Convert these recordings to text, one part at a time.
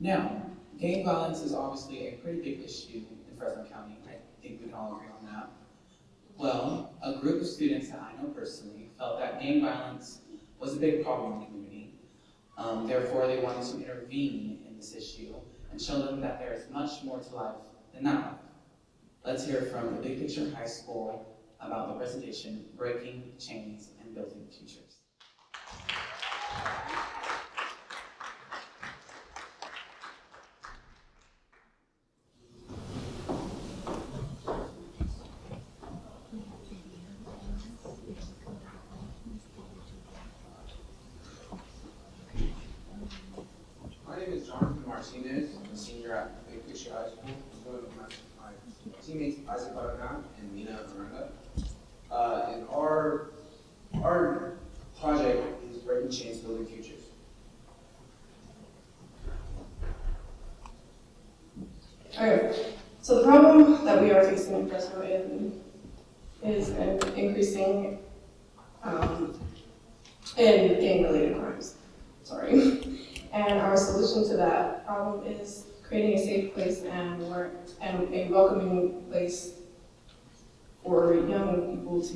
Now, gang violence is obviously a pretty big issue in Fresno County. I think we can all agree on that. Well, a group of students that I know personally felt that gang violence was a big problem in the community. Therefore, they wanted to intervene in this issue and show them that there is much more to life than that life. Let's hear from the Big Picture High School about the presentation, Breaking Chains and Building Futures. My name is Jonathan Martinez. I'm a senior at Big Picture High School. I'm with my teammates Isaac Baragán and Mina Miranda. And our project is Breaking Chains, Building Futures. Okay, so the problem that we are facing in Fresno is an increasing in gang-related crimes. Sorry. And our solution to that problem is creating a safe place and a welcoming place for young people to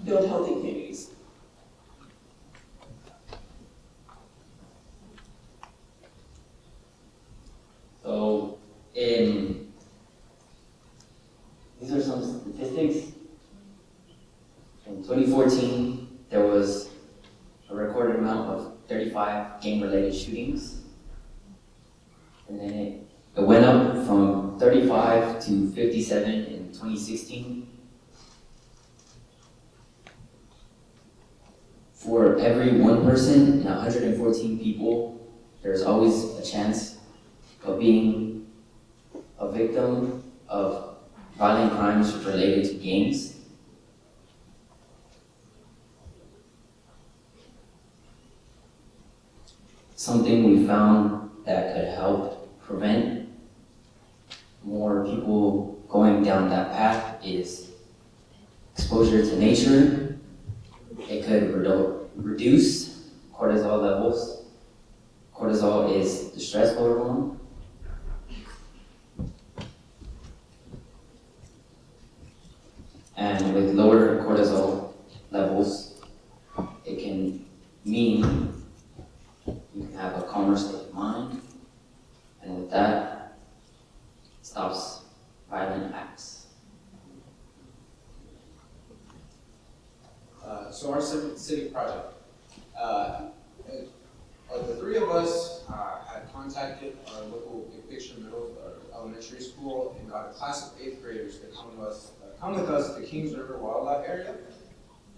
build healthy communities. So, these are some statistics. In 2014, there was a recorded amount of 35 gang-related shootings. And then it went up from 35 to 57 in 2016. For every one person and 114 people, there's always a chance of being a victim of violent crimes related to gangs. Something we found that could help prevent more people going down that path is exposure to nature. It could reduce cortisol levels. Cortisol is the stress hormone. And with lower cortisol levels, it can mean you can have a calmer state of mind, and with that, it stops violent acts. So our civic project. The three of us had contacted our local Big Picture middle or elementary school and got a class of 8th graders to come with us to Kings River Wildlife Area,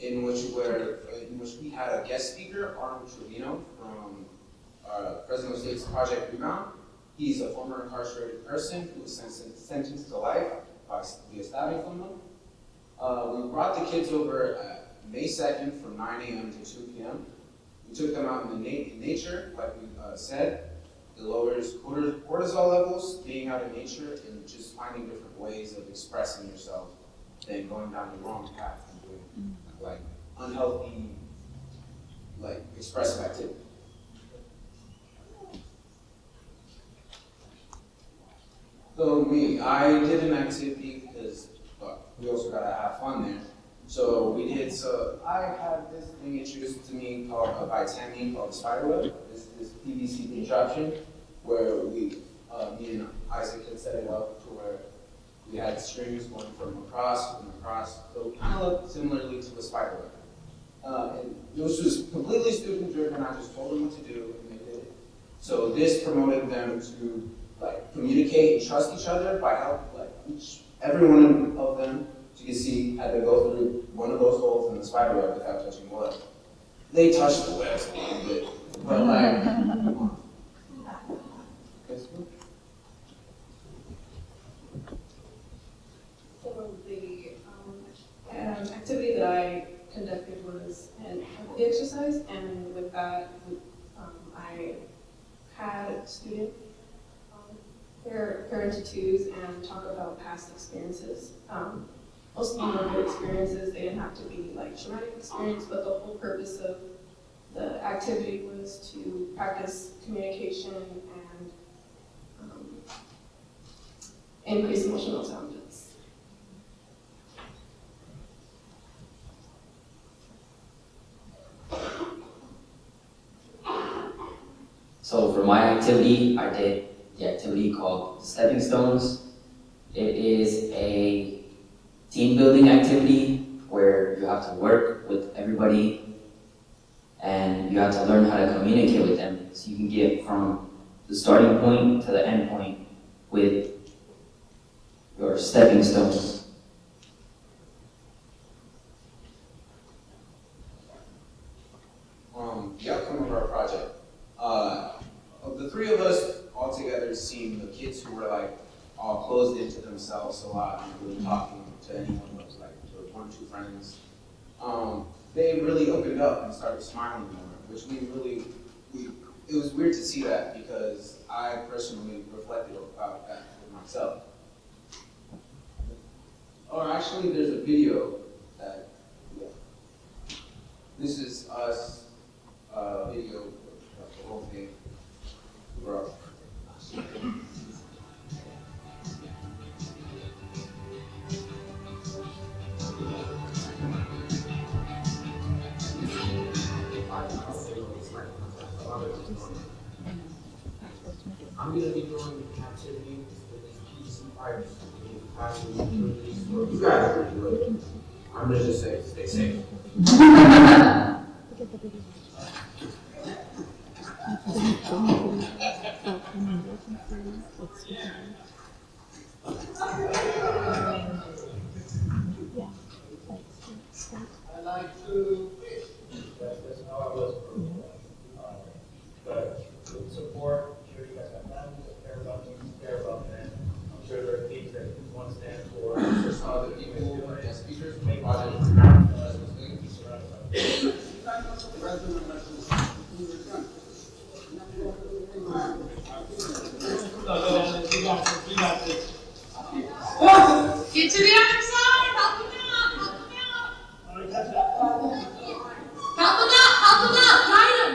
in which we had a guest speaker, Arnold Trevino from Fresno State's Project Rebound. He's a former incarcerated person who was sentenced to life via stabbing from them. We brought the kids over May 2nd from 9 a.m. to 2 p.m. We took them out in nature, like we said. It lowers cortisol levels, being out in nature, and just finding different ways of expressing yourself than going down the wrong path and doing like unhealthy, like expressive activity. So I did an activity because we also gotta have fun there. So I had this thing introduced to me called by Tammy called the spiderweb. This PVC contraption where me and Isaac had set it up to where we had strings going from across and across. So it kind of looked similarly to a spiderweb. And this was completely student driven. I just told them what to do and they did it. So this promoted them to like communicate and trust each other by every one of them, as you can see, had to go through one of those holes in the spider web without touching wood. They touched the webs a little bit, but like, come on. So the activity that I conducted was an empathy exercise, and with that, I had a student pair into twos and talk about past experiences. Most of them were good experiences. They didn't have to be like traumatic experience, but the whole purpose of The activity was to practice communication and increase emotional intelligence. So for my activity, I did the activity called Stepping Stones. It is a team building activity where you have to work with everybody and you have to learn how to communicate with them so you can get from the starting point to the end point with your stepping stones. The outcome of our project. Of the three of us all together seemed the kids who were like all closed into themselves a lot and really talking to anyone but like to one or two friends. They really opened up and started smiling more, which it was weird to see that because I personally reflected about that for myself. Or actually, there's a video that, this is us, video of the whole thing. Bro. I'm gonna be doing activity with these PC pipes. You guys are pretty good. I'm gonna just say, stay safe. I like to. That's how I was. But with support, I'm sure you guys have families that care about you, care about them. I'm sure there are things that you want to stand for. Just saw the people, guest speakers, Make project. Get to the other side. Help them out. Help them out. Help them out. Help them out. Guide them.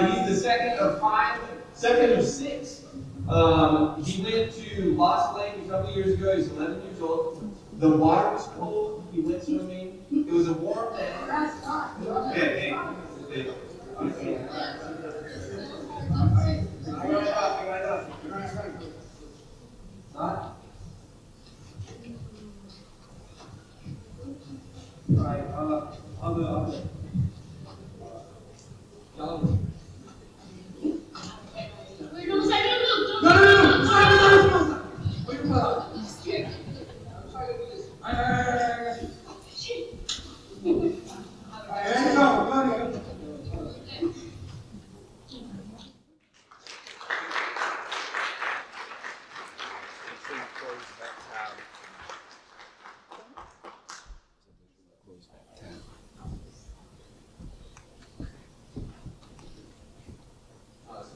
He's the second of 5, second of 6. He went to Lost Lake a couple years ago. He's 11 years old. The water was cold. He went swimming. It was a warm day. Okay, hey. Alright, I'll go. Wait, no, say no, No. Wait,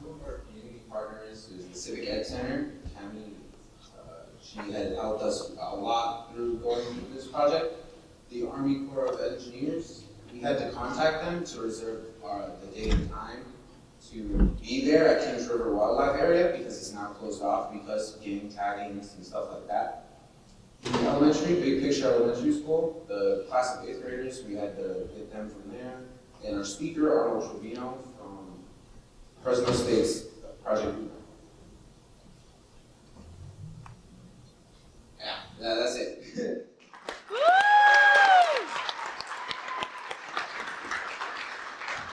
Some of our community partners is the Civic Ed Center. Tammy, she had helped us a lot through going through this project. The Army Corps of Engineers, we had to contact them to reserve the date and time to be there at Kings River Wildlife Area because it's now closed off because of gang taggings and stuff like that. In the elementary, Big Picture Elementary School, the class of 8th graders, we had to get them from there. And our speaker, Arnold Trevino from Fresno State's Project